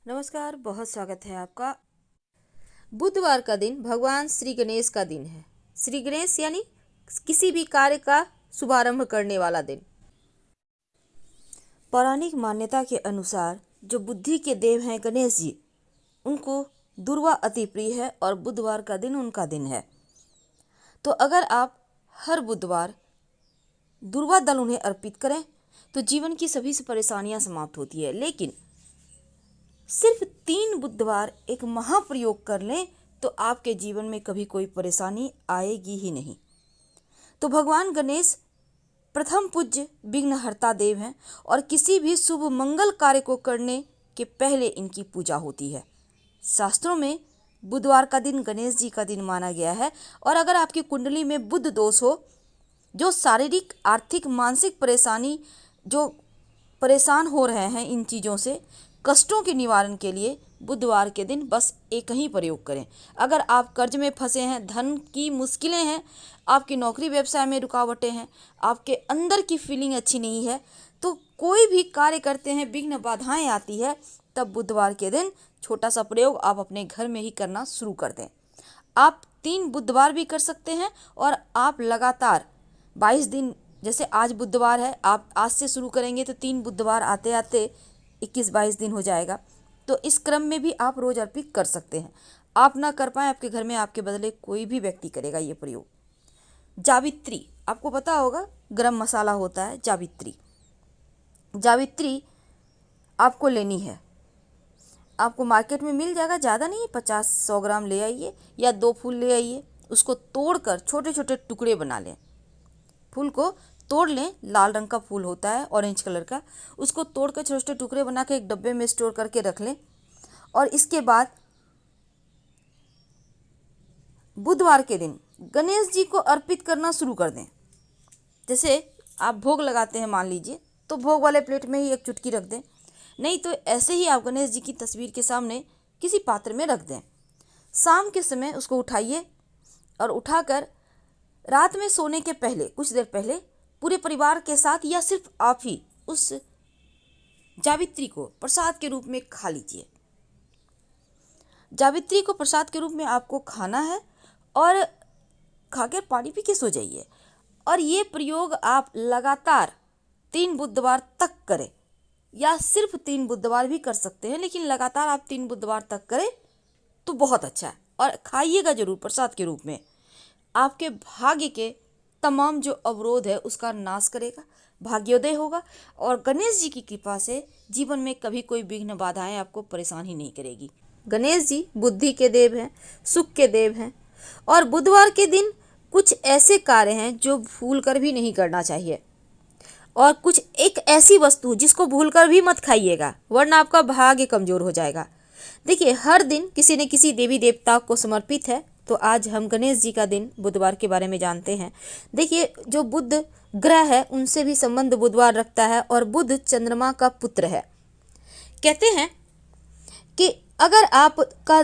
नमस्कार, बहुत स्वागत है आपका। बुधवार का दिन भगवान श्री गणेश का दिन है। श्री गणेश यानी किसी भी कार्य का शुभारंभ करने वाला दिन। पौराणिक मान्यता के अनुसार जो बुद्धि के देव हैं गणेश जी, उनको दुर्वा अति प्रिय है और बुधवार का दिन उनका दिन है। तो अगर आप हर बुधवार दुर्वा दल उन्हें अर्पित करें तो जीवन की सभी से परेशानियां समाप्त होती है। लेकिन सिर्फ 3 बुधवार एक महाप्रयोग कर लें तो आपके जीवन में कभी कोई परेशानी आएगी ही नहीं। तो भगवान गणेश प्रथम पूज्य विघ्नहर्ता देव हैं और किसी भी शुभ मंगल कार्य को करने के पहले इनकी पूजा होती है। शास्त्रों में बुधवार का दिन गणेश जी का दिन माना गया है। और अगर आपकी कुंडली में बुध दोष हो, जो शारीरिक आर्थिक मानसिक परेशानी, जो परेशान हो रहे हैं इन चीज़ों से, कष्टों के निवारण के लिए बुधवार के दिन बस एक ही प्रयोग करें। अगर आप कर्ज में फंसे हैं, धन की मुश्किलें हैं, आपकी नौकरी व्यवसाय में रुकावटें हैं, आपके अंदर की फीलिंग अच्छी नहीं है, तो कोई भी कार्य करते हैं विघ्न बाधाएं आती है, तब बुधवार के दिन छोटा सा प्रयोग आप अपने घर में ही करना शुरू कर दें। आप 3 बुधवार भी कर सकते हैं और आप लगातार 22 दिन, जैसे आज बुधवार है, आप आज से शुरू करेंगे तो 3 बुधवार आते आते 21-22 दिन हो जाएगा। तो इस क्रम में भी आप रोज अर्पित कर सकते हैं। आप ना कर पाए, आपके घर में आपके बदले कोई भी व्यक्ति करेगा ये प्रयोग। जावित्री, आपको पता होगा गरम मसाला होता है जावित्री। जावित्री आपको लेनी है, आपको मार्केट में मिल जाएगा, ज़्यादा नहीं, 50-100 ग्राम ले आइए या 2 फूल ले आइए। उसको तोड़कर छोटे छोटे टुकड़े बना लें। फूल को तोड़ लें, लाल रंग का फूल होता है, ऑरेंज कलर का। उसको तोड़कर छोटे छोटे टुकड़े बना के एक डब्बे में स्टोर करके रख लें। और इसके बाद बुधवार के दिन गणेश जी को अर्पित करना शुरू कर दें। जैसे आप भोग लगाते हैं मान लीजिए, तो भोग वाले प्लेट में ही एक चुटकी रख दें, नहीं तो ऐसे ही आप गणेश जी की तस्वीर के सामने किसी पात्र में रख दें। शाम के समय उसको उठाइए और उठाकर रात में सोने के पहले कुछ देर पहले पूरे परिवार के साथ या सिर्फ आप ही उस जावित्री को प्रसाद के रूप में खा लीजिए। जावित्री को प्रसाद के रूप में आपको खाना है और खाकर पानी पी के सो जाइए। और ये प्रयोग आप लगातार 3 बुधवार तक करें, या सिर्फ 3 बुधवार भी कर सकते हैं, लेकिन लगातार आप 3 बुधवार तक करें तो बहुत अच्छा है। और खाइएगा जरूर प्रसाद के रूप में। आपके भाग्य के तमाम जो अवरोध है उसका नाश करेगा, भाग्योदय होगा और गणेश जी की कृपा से जीवन में कभी कोई विघ्न बाधाएं आपको परेशान ही नहीं करेगी। गणेश जी बुद्धि के देव हैं, सुख के देव हैं और बुधवार के दिन कुछ ऐसे कार्य हैं जो भूलकर भी नहीं करना चाहिए। और कुछ एक ऐसी वस्तु जिसको भूलकर भी मत खाइएगा, वरना आपका भाग्य कमजोर हो जाएगा। देखिए, हर दिन किसी न किसी देवी देवता को समर्पित है, तो आज हम गणेश जी का दिन बुधवार के बारे में जानते हैं। देखिए, जो बुध ग्रह है उनसे भी संबंध बुधवार रखता है और बुध चंद्रमा का पुत्र है। कहते हैं कि अगर आपका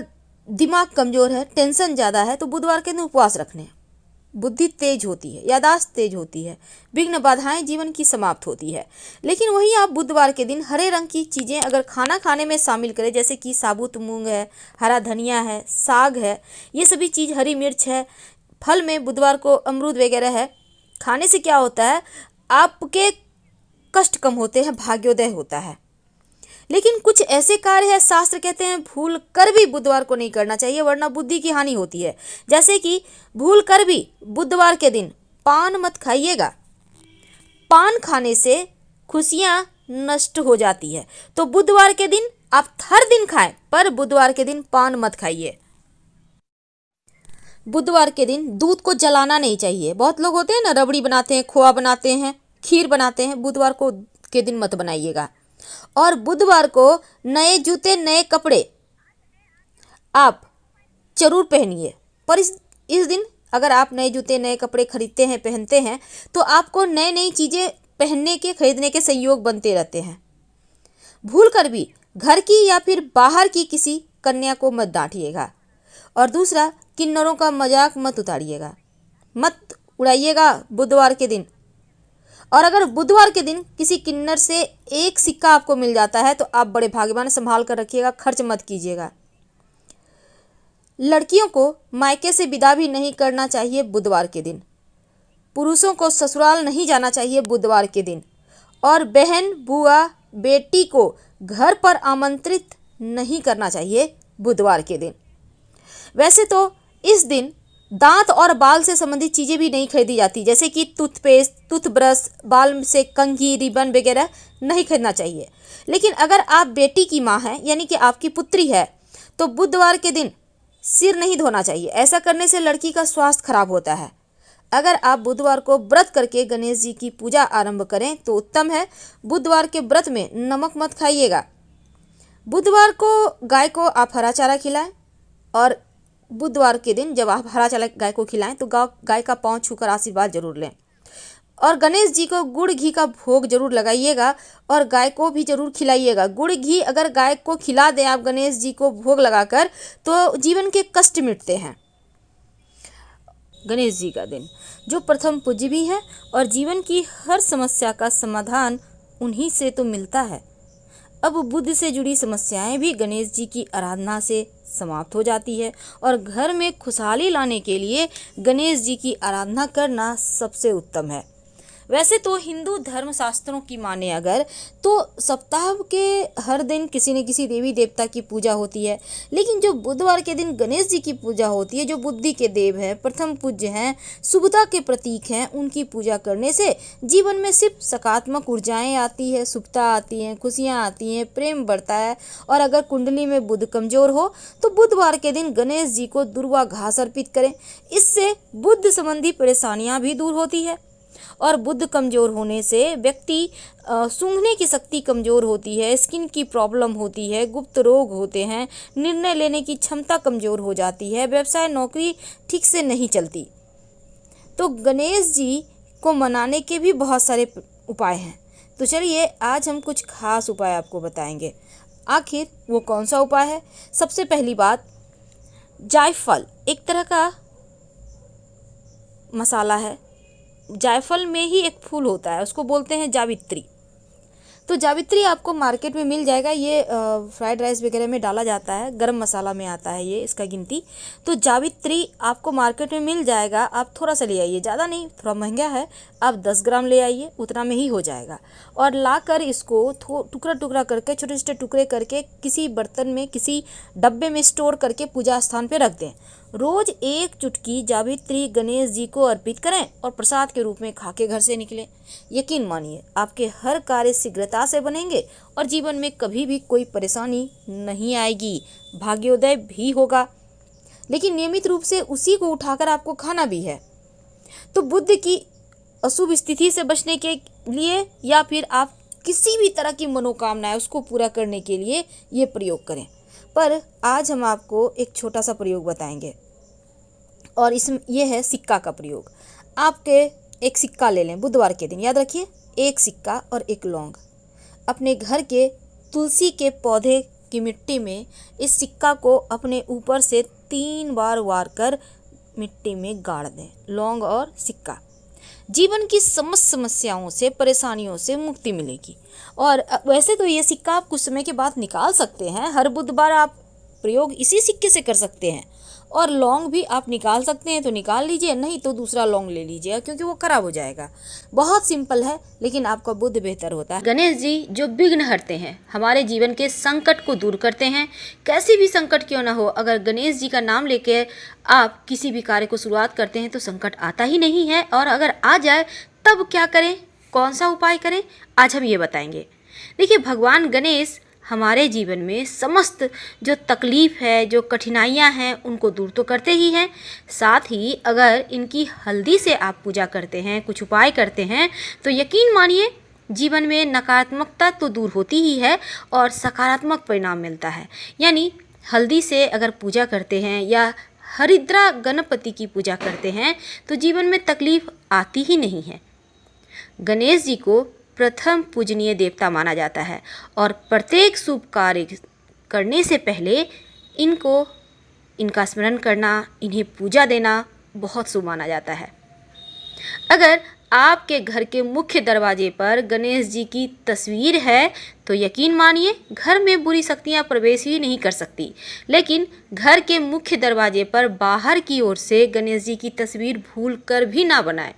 दिमाग कमजोर है, टेंशन ज़्यादा है, तो बुधवार के दिन उपवास रखने, बुद्धि तेज होती है, यादाश्त तेज होती है, विघ्न बाधाएं जीवन की समाप्त होती है। लेकिन वहीं आप बुधवार के दिन हरे रंग की चीज़ें अगर खाना खाने में शामिल करें, जैसे कि साबुत मूंग है, हरा धनिया है, साग है, ये सभी चीज़, हरी मिर्च है, फल में बुधवार को अमरूद वगैरह है, खाने से क्या होता है, आपके कष्ट कम होते हैं, भाग्योदय होता है। लेकिन कुछ ऐसे कार्य है, शास्त्र कहते हैं भूल कर भी बुधवार को नहीं करना चाहिए, वरना बुद्धि की हानि होती है। जैसे कि भूल कर भी बुधवार के दिन पान मत खाइएगा, पान खाने से खुशियां नष्ट हो जाती है। तो बुधवार के दिन आप हर दिन खाएं, पर बुधवार के दिन पान मत खाइए। बुधवार के दिन दूध को जलाना नहीं चाहिए। बहुत लोग होते हैं ना, रबड़ी बनाते हैं, खोआ बनाते हैं, खीर बनाते हैं, बुधवार को के दिन मत बनाइएगा। और बुधवार को नए जूते, नए कपड़े आप जरूर पहनिए। पर इस दिन अगर आप नए जूते, नए कपड़े खरीदते हैं, पहनते हैं, तो आपको नई नई चीज़ें पहनने के, खरीदने के संयोग बनते रहते हैं। भूल कर भी घर की या फिर बाहर की किसी कन्या को मत डांटिएगा। और दूसरा, किन्नरों का मजाक मत उतारिएगा, मत उड़ाइएगा बुधवार के दिन। और अगर बुधवार के दिन किसी किन्नर से एक सिक्का आपको मिल जाता है तो आप बड़े भाग्यवान, संभाल कर रखिएगा, खर्च मत कीजिएगा। लड़कियों को मायके से विदा भी नहीं करना चाहिए बुधवार के दिन। पुरुषों को ससुराल नहीं जाना चाहिए बुधवार के दिन। और बहन, बुआ, बेटी को घर पर आमंत्रित नहीं करना चाहिए बुधवार के दिन। वैसे तो इस दिन दांत और बाल से संबंधित चीज़ें भी नहीं खरीदी जाती, जैसे कि टूथपेस्ट, टूथब्रश, बाल से कंघी, रिबन वगैरह नहीं खरीदना चाहिए। लेकिन अगर आप बेटी की माँ हैं, यानी कि आपकी पुत्री है, तो बुधवार के दिन सिर नहीं धोना चाहिए। ऐसा करने से लड़की का स्वास्थ्य खराब होता है। अगर आप बुधवार को व्रत करके गणेश जी की पूजा आरंभ करें तो उत्तम है। बुधवार के व्रत में नमक मत खाइएगा। बुधवार को गाय को आप हरा चारा खिलाएं, और बुधवार के दिन जब आप हरा चारा गाय को खिलाएं तो गाय का पाँव छूकर आशीर्वाद जरूर लें। और गणेश जी को गुड़ घी का भोग जरूर लगाइएगा और गाय को भी जरूर खिलाइएगा। गुड़ घी अगर गाय को खिला दें आप गणेश जी को भोग लगाकर तो जीवन के कष्ट मिटते हैं। गणेश जी का दिन जो प्रथम पूज्य भी है और जीवन की हर समस्या का समाधान उन्हीं से तो मिलता है। अब बुद्ध से जुड़ी समस्याएं भी गणेश जी की आराधना से समाप्त हो जाती है और घर में खुशहाली लाने के लिए गणेश जी की आराधना करना सबसे उत्तम है। वैसे तो हिंदू धर्म शास्त्रों की माने अगर तो सप्ताह के हर दिन किसी न किसी देवी देवता की पूजा होती है, लेकिन जो बुधवार के दिन गणेश जी की पूजा होती है, जो बुद्धि के देव हैं, प्रथम पूज्य हैं, शुभता के प्रतीक हैं, उनकी पूजा करने से जीवन में सिर्फ सकारात्मक ऊर्जाएं आती है, शुभता आती हैं, खुशियाँ आती हैं, प्रेम बढ़ता है। और अगर कुंडली में बुध कमजोर हो तो बुधवार के दिन गणेश जी को दुर्वा घास अर्पित करें। इससे बुद्ध संबंधी परेशानियां भी दूर होती है। और बुध कमज़ोर होने से व्यक्ति सूंघने की शक्ति कमज़ोर होती है, स्किन की प्रॉब्लम होती है, गुप्त रोग होते हैं, निर्णय लेने की क्षमता कमज़ोर हो जाती है, व्यवसाय नौकरी ठीक से नहीं चलती। तो गणेश जी को मनाने के भी बहुत सारे उपाय हैं। तो चलिए आज हम कुछ खास उपाय आपको बताएंगे। आखिर वो कौन सा उपाय है? सबसे पहली बात, जायफल एक तरह का मसाला है। जायफल में ही एक फूल होता है, उसको बोलते हैं जावित्री। तो जावित्री आपको मार्केट में मिल जाएगा। ये फ्राइड राइस वगैरह में डाला जाता है, गरम मसाला में आता है ये, इसका गिनती। तो जावित्री आपको मार्केट में मिल जाएगा। आप थोड़ा सा ले आइए, ज़्यादा नहीं, थोड़ा महंगा है। आप 10 ग्राम ले आइए, उतना में ही हो जाएगा। और लाकर इसको टुकड़ा टुकड़ा करके, छोटे छोटे टुकड़े करके किसी बर्तन में, किसी डब्बे में स्टोर करके पूजा स्थान पर रख दें। रोज एक चुटकी जावित्री गणेश जी को अर्पित करें और प्रसाद के रूप में खा के घर से निकलें। यकीन मानिए आपके हर कार्य शीघ्रता से बनेंगे और जीवन में कभी भी कोई परेशानी नहीं आएगी, भाग्योदय भी होगा। लेकिन नियमित रूप से उसी को उठाकर आपको खाना भी है। तो बुद्ध की अशुभ स्थिति से बचने के लिए या फिर आप किसी भी तरह की मनोकामना है उसको पूरा करने के लिए ये प्रयोग करें। पर आज हम आपको एक छोटा सा प्रयोग बताएंगे और इसमें यह है सिक्का का प्रयोग। आपके एक सिक्का ले लें बुधवार के दिन, याद रखिए, एक सिक्का और एक लौंग। अपने घर के तुलसी के पौधे की मिट्टी में इस सिक्का को अपने ऊपर से 3 बार वार कर मिट्टी में गाड़ दें। लौंग और सिक्का, जीवन की समस्त समस्याओं से, परेशानियों से मुक्ति मिलेगी। और वैसे तो ये सिक्का आप कुछ समय के बाद निकाल सकते हैं। हर बुधवार आप प्रयोग इसी सिक्के से कर सकते हैं। और लौंग भी आप निकाल सकते हैं तो निकाल लीजिए, नहीं तो दूसरा लौंग ले लीजिए, क्योंकि वो खराब हो जाएगा। बहुत सिंपल है, लेकिन आपका बुद्ध बेहतर होता है। गणेश जी जो विघ्न हरते हैं, हमारे जीवन के संकट को दूर करते हैं। कैसी भी संकट क्यों ना हो, अगर गणेश जी का नाम लेके आप किसी भी कार्य को शुरुआत करते हैं तो संकट आता ही नहीं है। और अगर आ जाए तब क्या करें, कौन सा उपाय करें, आज हम ये बताएंगे। देखिए, भगवान गणेश हमारे जीवन में समस्त जो तकलीफ़ है, जो कठिनाइयाँ हैं, उनको दूर तो करते ही हैं। साथ ही अगर इनकी हल्दी से आप पूजा करते हैं, कुछ उपाय करते हैं, तो यकीन मानिए जीवन में नकारात्मकता तो दूर होती ही है और सकारात्मक परिणाम मिलता है। यानी हल्दी से अगर पूजा करते हैं या हरिद्रा गणपति की पूजा करते हैं तो जीवन में तकलीफ आती ही नहीं है। गणेश जी को प्रथम पूजनीय देवता माना जाता है और प्रत्येक शुभ कार्य करने से पहले इनका स्मरण करना, इन्हें पूजा देना बहुत शुभ माना जाता है। अगर आपके घर के मुख्य दरवाजे पर गणेश जी की तस्वीर है तो यकीन मानिए घर में बुरी शक्तियां प्रवेश ही नहीं कर सकती। लेकिन घर के मुख्य दरवाजे पर बाहर की ओर से गणेश जी की तस्वीर भूल कर भी ना बनाएं,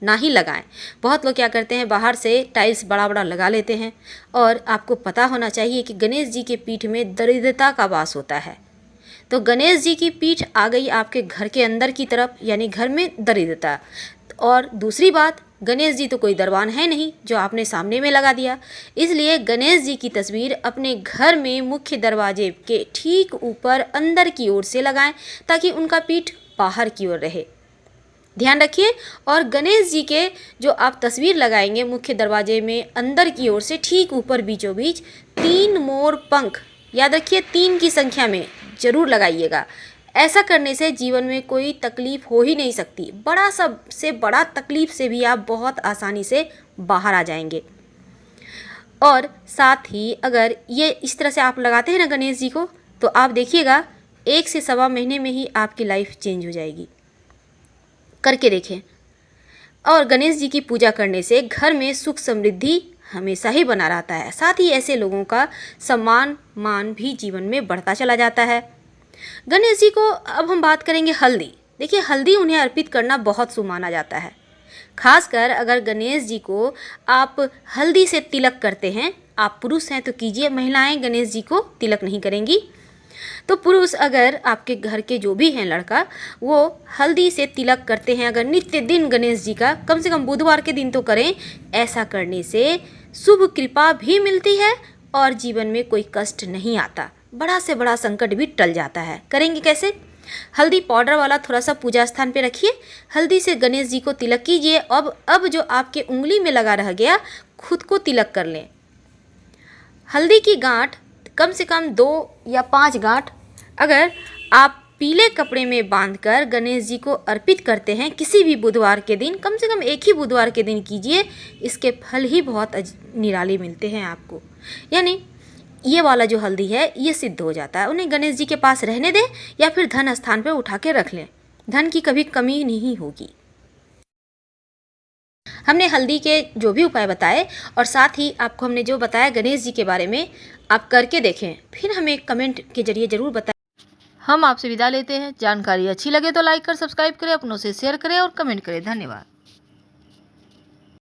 ना ही लगाएं। बहुत लोग क्या करते हैं, बाहर से टाइल्स बड़ा बड़ा लगा लेते हैं। और आपको पता होना चाहिए कि गणेश जी के पीठ में दरिद्रता का वास होता है। तो गणेश जी की पीठ आ गई आपके घर के अंदर की तरफ, यानी घर में दरिद्रता। और दूसरी बात, गणेश जी तो कोई दरबान है नहीं जो आपने सामने में लगा दिया। इसलिए गणेश जी की तस्वीर अपने घर में मुख्य दरवाजे के ठीक ऊपर अंदर की ओर से लगाएं ताकि उनका पीठ बाहर की ओर रहे। ध्यान रखिए। और गणेश जी के जो आप तस्वीर लगाएंगे मुख्य दरवाजे में अंदर की ओर से ठीक ऊपर बीचों बीच 3 मोर पंख, याद रखिए 3 की संख्या में जरूर लगाइएगा। ऐसा करने से जीवन में कोई तकलीफ हो ही नहीं सकती। बड़ा सबसे बड़ा तकलीफ से भी आप बहुत आसानी से बाहर आ जाएंगे। और साथ ही अगर ये इस तरह से आप लगाते हैं ना गणेश जी को, तो आप देखिएगा 1 से सवा महीने में ही आपकी लाइफ चेंज हो जाएगी। करके देखें। और गणेश जी की पूजा करने से घर में सुख समृद्धि हमेशा ही बना रहता है। साथ ही ऐसे लोगों का सम्मान मान भी जीवन में बढ़ता चला जाता है। गणेश जी को अब हम बात करेंगे हल्दी। देखिए, हल्दी उन्हें अर्पित करना बहुत शुभ माना जाता है। खासकर अगर गणेश जी को आप हल्दी से तिलक करते हैं, आप पुरुष हैं तो कीजिए, महिलाएं गणेश जी को तिलक नहीं करेंगी। तो पुरुष अगर आपके घर के जो भी हैं लड़का, वो हल्दी से तिलक करते हैं, अगर नित्य दिन गणेश जी का कम से कम बुधवार के दिन तो करें। ऐसा करने से शुभ कृपा भी मिलती है और जीवन में कोई कष्ट नहीं आता, बड़ा से बड़ा संकट भी टल जाता है। करेंगे कैसे? हल्दी पाउडर वाला थोड़ा सा पूजा स्थान पे रखिए, हल्दी से गणेश जी को तिलक कीजिए। अब जो आपके उंगली में लगा रह गया, खुद को तिलक कर लें। हल्दी की गांठ कम से कम 2 या 5 गांठ अगर आप पीले कपड़े में बांधकर गणेश जी को अर्पित करते हैं किसी भी बुधवार के दिन, कम से कम एक ही बुधवार के दिन कीजिए, इसके फल ही बहुत निराले मिलते हैं आपको। यानी ये वाला जो हल्दी है ये सिद्ध हो जाता है। उन्हें गणेश जी के पास रहने दें या फिर धन स्थान पर उठा के रख लें, धन की कभी कमी नहीं होगी। हमने हल्दी के जो भी उपाय बताए और साथ ही आपको हमने जो बताया गणेश जी के बारे में, आप करके देखें, फिर हमें कमेंट के जरिए ज़रूर बताएं। हम आपसे विदा लेते हैं। जानकारी अच्छी लगे तो लाइक कर सब्सक्राइब करें, अपनों से शेयर करें और कमेंट करें। धन्यवाद।